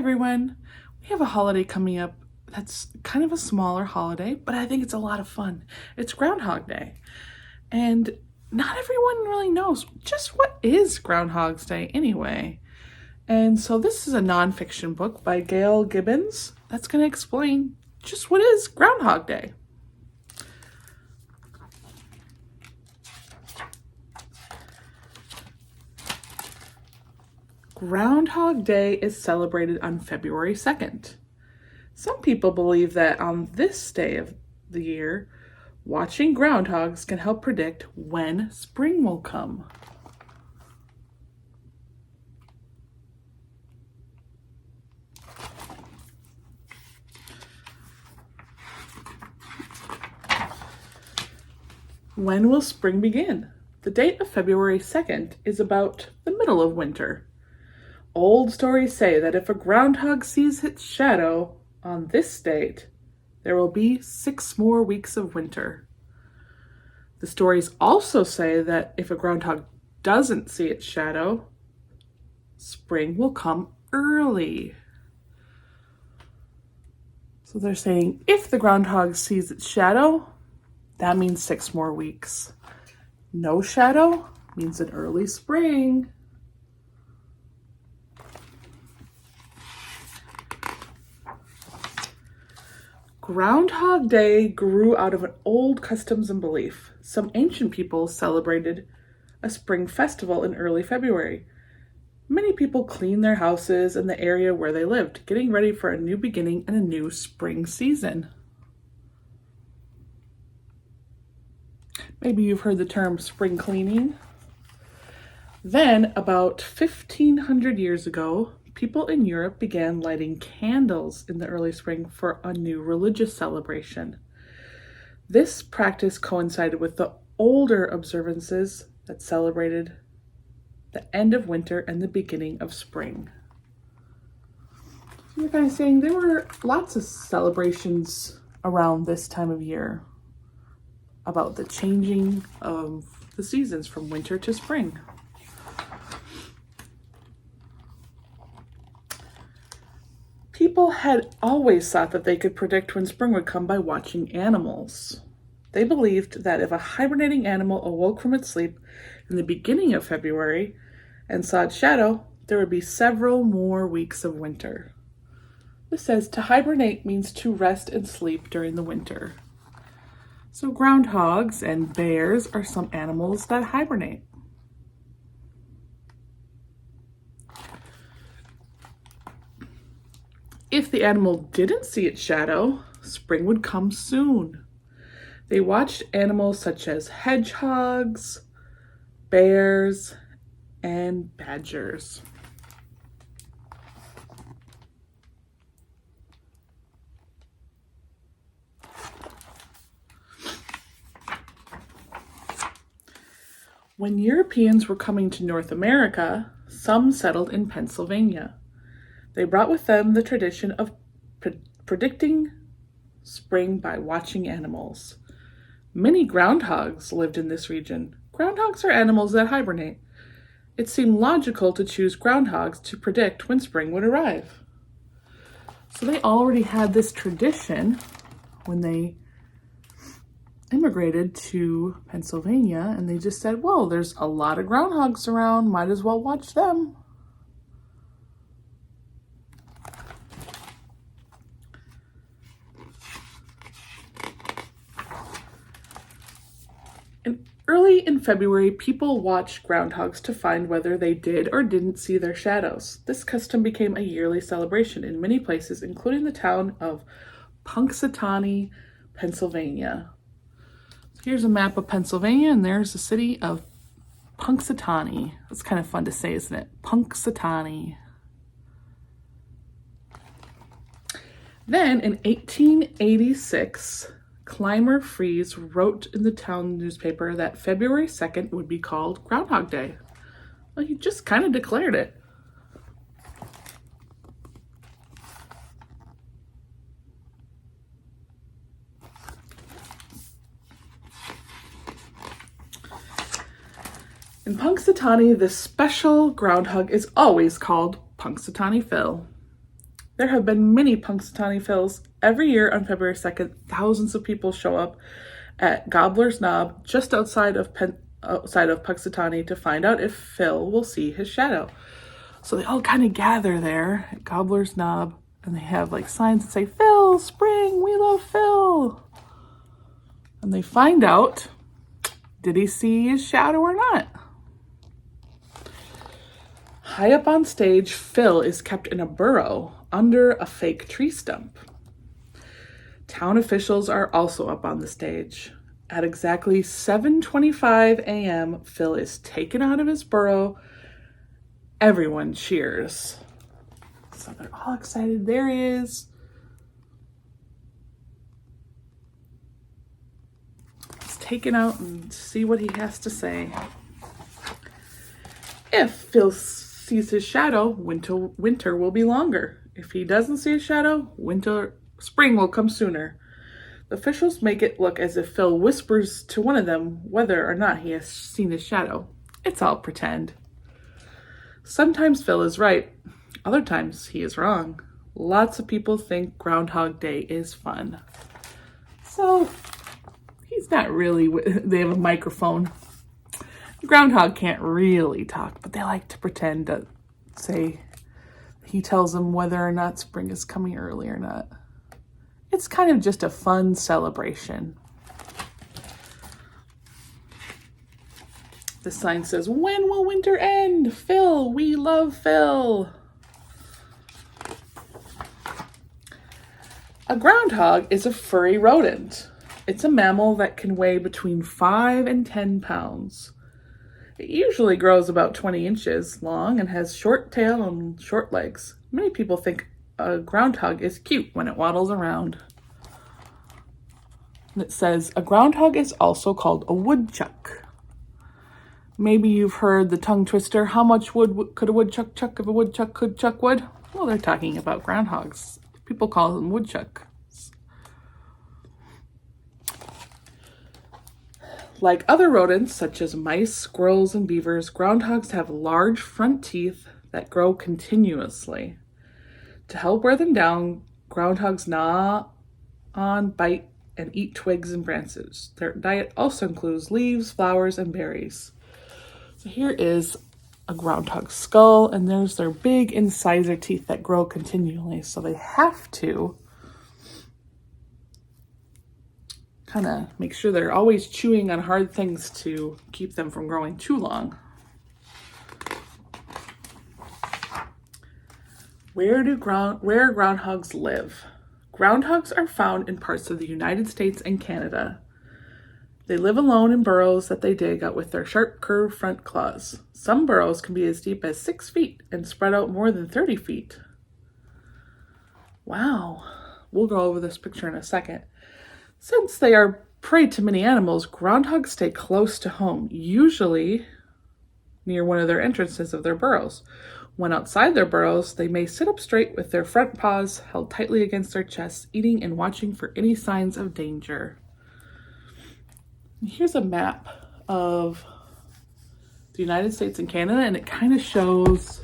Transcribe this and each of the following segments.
everyone. We have a holiday coming up that's kind of a smaller holiday, but I think it's a lot of fun. It's Groundhog Day. And not everyone really knows just what is Groundhog's Day anyway. And so this is a nonfiction book by Gail Gibbons that's going to explain just what is Groundhog Day. Groundhog Day is celebrated on February 2nd. Some people believe that on this day of the year, watching groundhogs can help predict when spring will come. When will spring begin? The date of February 2nd is about the middle of winter. Old stories say that if a groundhog sees its shadow on this date, there will be 6 more weeks of winter. The stories also say that if a groundhog doesn't see its shadow, spring will come early. So they're saying if the groundhog sees its shadow, that means 6 more weeks. No shadow means an early spring. Groundhog Day grew out of an old customs and belief. Some ancient people celebrated a spring festival in early February. Many people cleaned their houses and the area where they lived, getting ready for a new beginning and a new spring season. Maybe you've heard the term spring cleaning. Then, about 1500 years ago, people in Europe began lighting candles in the early spring for a new religious celebration. This practice coincided with the older observances that celebrated the end of winter and the beginning of spring. So you're kind of saying there were lots of celebrations around this time of year about the changing of the seasons from winter to spring. People had always thought that they could predict when spring would come by watching animals. They believed that if a hibernating animal awoke from its sleep in the beginning of February and saw its shadow, there would be several more weeks of winter. This says to hibernate means to rest and sleep during the winter. So groundhogs and bears are some animals that hibernate. If the animal didn't see its shadow, spring would come soon. They watched animals such as hedgehogs, bears, and badgers. When Europeans were coming to North America, some settled in Pennsylvania. They brought with them the tradition of predicting spring by watching animals. Many groundhogs lived in this region. Groundhogs are animals that hibernate. It seemed logical to choose groundhogs to predict when spring would arrive. So they already had this tradition when they immigrated to Pennsylvania, and they just said, whoa, there's a lot of groundhogs around, might as well watch them. Early in February, people watched groundhogs to find whether they did or didn't see their shadows. This custom became a yearly celebration in many places, including the town of Punxsutawney, Pennsylvania. Here's a map of Pennsylvania, and there's the city of Punxsutawney. That's kind of fun to say, isn't it? Punxsutawney. Then in 1886, Clymer Fries wrote in the town newspaper that February 2nd would be called Groundhog Day. Well, he just kind of declared it. In Punxsutawney, this special groundhog is always called Punxsutawney Phil. There have been many Punxsutawney Phils. Every year on February 2nd, thousands of people show up at Gobbler's Knob just outside of Punxsutawney to find out if Phil will see his shadow. So they all kind of gather there at Gobbler's Knob, and they have like signs that say, "Phil, spring, we love Phil." And they find out, did he see his shadow or not? High up on stage, Phil is kept in a burrow under a fake tree stump. Town officials are also up on the stage. At exactly 7:25 a.m., Phil is taken out of his burrow. Everyone cheers. So they're all excited. There he is. He's taken out and see what he has to say. If Phil sees his shadow, winter will be longer. If he doesn't see a shadow, spring will come sooner. The officials make it look as if Phil whispers to one of them whether or not he has seen his shadow. It's all pretend. Sometimes Phil is right. Other times he is wrong. Lots of people think Groundhog Day is fun. So he's not really, they have a microphone. Groundhog can't really talk, but they like to pretend to say he tells them whether or not spring is coming early or not. It's kind of just a fun celebration. The sign says, "When will winter end? Phil, we love Phil." A groundhog is a furry rodent. It's a mammal that can weigh between 5 and 10 pounds. It usually grows about 20 inches long and has short tail and short legs. Many people think a groundhog is cute when it waddles around. And it says, a groundhog is also called a woodchuck. Maybe you've heard the tongue twister, how much wood could a woodchuck chuck if a woodchuck could chuck wood? Well, they're talking about groundhogs. People call them woodchucks. Like other rodents, such as mice, squirrels, and beavers, groundhogs have large front teeth that grow continuously. To help wear them down, groundhogs gnaw on, bite, and eat twigs and branches. Their diet also includes leaves, flowers, and berries. So here is a groundhog skull, and there's their big incisor teeth that grow continually. So they have to kind of make sure they're always chewing on hard things to keep them from growing too long. Where groundhogs live? Groundhogs are found in parts of the United States and Canada. They live alone in burrows that they dig out with their sharp, curved front claws. Some burrows can be as deep as 6 feet and spread out more than 30 feet. Wow. We'll go over this picture in a second. Since they are prey to many animals, groundhogs stay close to home, usually near one of their entrances of their burrows. When outside their burrows, they may sit up straight with their front paws held tightly against their chests, eating and watching for any signs of danger. Here's a map of the United States and Canada, and it kind of shows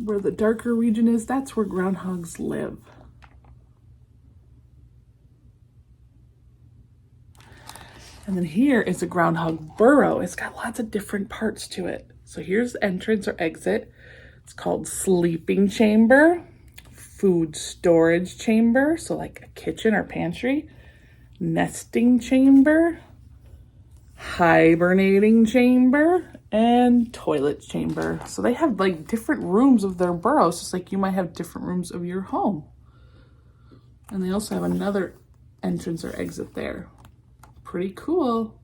where the darker region is. That's where groundhogs live. And then here is a groundhog burrow. It's got lots of different parts to it. So here's the entrance or exit. It's called sleeping chamber, food storage chamber, so like a kitchen or pantry, nesting chamber, hibernating chamber, and toilet chamber. So they have like different rooms of their burrows, just like you might have different rooms of your home. And they also have another entrance or exit there. Pretty cool.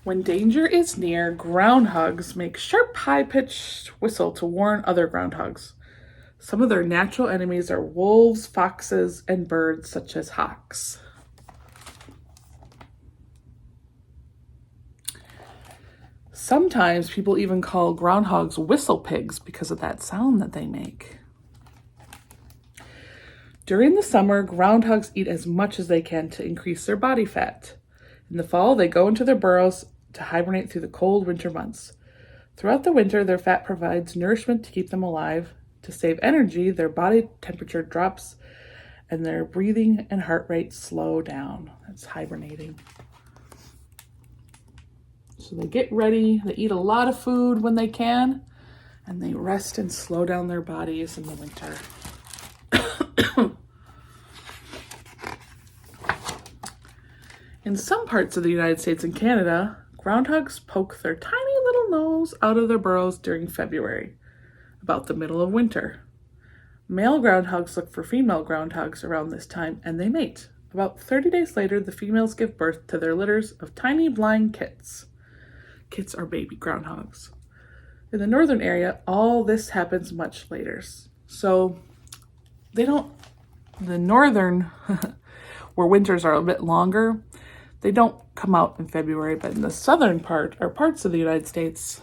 When danger is near, groundhogs make sharp, high-pitched whistle to warn other groundhogs. Some of their natural enemies are wolves, foxes, and birds such as hawks. Sometimes people even call groundhogs whistle pigs because of that sound that they make. During the summer, groundhogs eat as much as they can to increase their body fat. In the fall, they go into their burrows to hibernate through the cold winter months. Throughout the winter, their fat provides nourishment to keep them alive. To save energy, their body temperature drops and their breathing and heart rate slow down. That's hibernating. So they get ready, they eat a lot of food when they can, and they rest and slow down their bodies in the winter. In some parts of the United States and Canada, groundhogs poke their tiny little nose out of their burrows during February, about the middle of winter. Male groundhogs look for female groundhogs around this time and they mate. About 30 days later, the females give birth to their litters of tiny blind kits. Kits are baby groundhogs. In the northern area, all this happens much later. So the northern, where winters are a bit longer, they don't come out in February, but in the southern part, or parts of the United States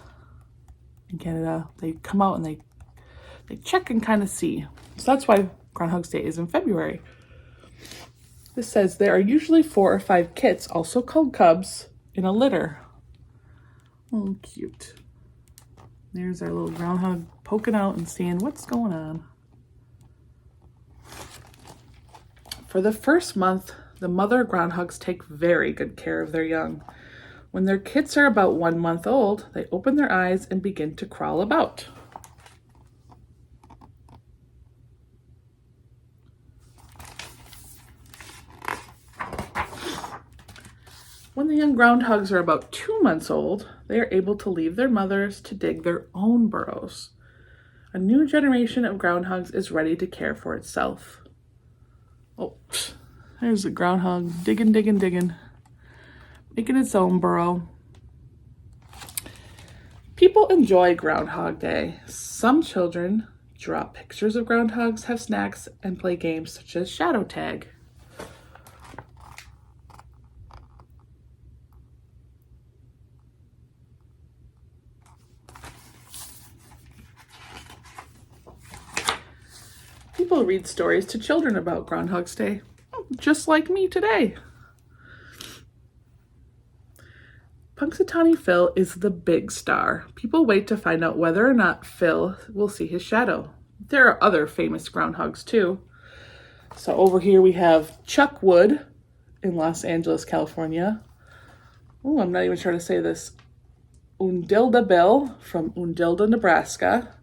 and Canada, they come out and they check and kind of see. So that's why Groundhog's Day is in February. This says there are usually 4 or 5 kits, also called cubs, in a litter. Oh, cute. There's our little groundhog poking out and seeing what's going on. For the first month, the mother groundhogs take very good care of their young. When their kits are about 1 month old, they open their eyes and begin to crawl about. When the young groundhogs are about 2 months old, they are able to leave their mothers to dig their own burrows. A new generation of groundhogs is ready to care for itself. Oh, there's a groundhog digging, making its own burrow. People enjoy Groundhog Day. Some children draw pictures of groundhogs, have snacks, and play games such as shadow tag. People read stories to children about Groundhog's Day, just like me today. Punxsutawney Phil is the big star. People wait to find out whether or not Phil will see his shadow. There are other famous groundhogs too. So over here we have Chuck Wood in Los Angeles, California. Oh, I'm not even sure to say this. Undilda Bill from Undilda, Nebraska.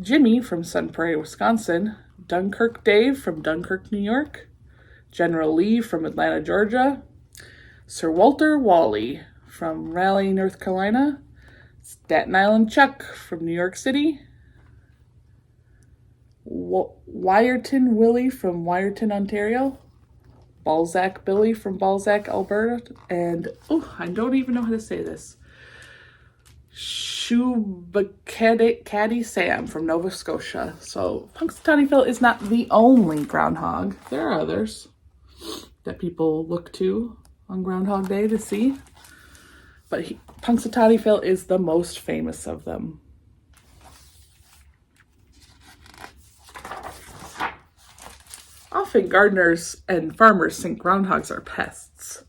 Jimmy from Sun Prairie, Wisconsin. Dunkirk Dave from Dunkirk, New York. General Lee from Atlanta, Georgia. Sir Walter Wally from Raleigh, North Carolina. Staten Island Chuck from New York City. Wyerton Willie from Wyerton, Ontario. Balzac Billy from Balzac, Alberta. And, I don't even know how to say this. Caddy Sam from Nova Scotia. So Punxsutawney Phil is not the only groundhog. There are others that people look to on Groundhog Day to see. But Punxsutawney Phil is the most famous of them. Often gardeners and farmers think groundhogs are pests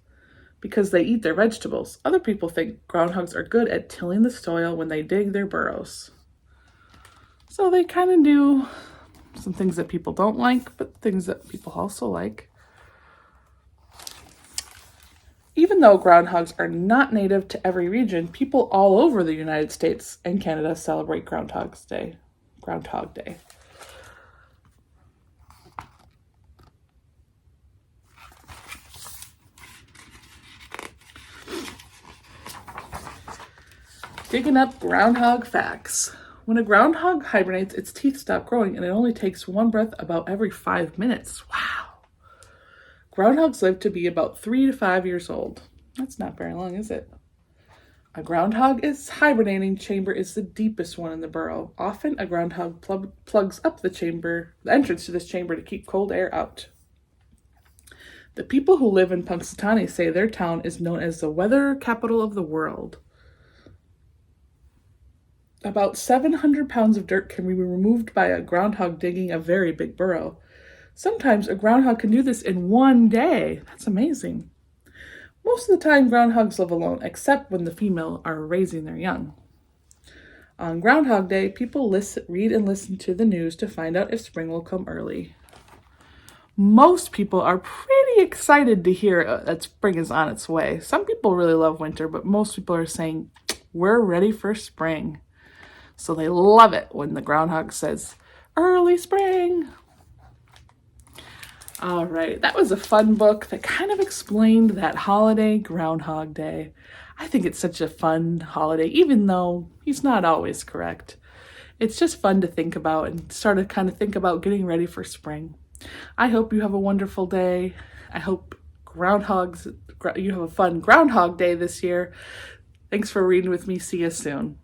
because they eat their vegetables. Other people think groundhogs are good at tilling the soil when they dig their burrows. So they kind of do some things that people don't like, but things that people also like. Even though groundhogs are not native to every region, people all over the United States and Canada celebrate Groundhog Day. Digging up groundhog facts. When a groundhog hibernates, its teeth stop growing and it only takes one breath about every 5 minutes. Wow. Groundhogs live to be about 3 to 5 years old. That's not very long, is it? A groundhog's hibernating chamber is the deepest one in the burrow. Often a groundhog plugs up the entrance to this chamber to keep cold air out. The people who live in Punxsutawney say their town is known as the weather capital of the world. About 700 pounds of dirt can be removed by a groundhog digging a very big burrow. Sometimes a groundhog can do this in one day. That's amazing. Most of the time, groundhogs live alone, except when the female are raising their young. On Groundhog Day, people read and listen to the news to find out if spring will come early. Most people are pretty excited to hear that spring is on its way. Some people really love winter, but most people are saying, we're ready for spring. So they love it when the groundhog says, early spring. All right, that was a fun book that kind of explained that holiday, Groundhog Day. I think it's such a fun holiday, even though he's not always correct. It's just fun to think about and start to kind of think about getting ready for spring. I hope you have a wonderful day. I hope you have a fun Groundhog Day this year. Thanks for reading with me. See you soon.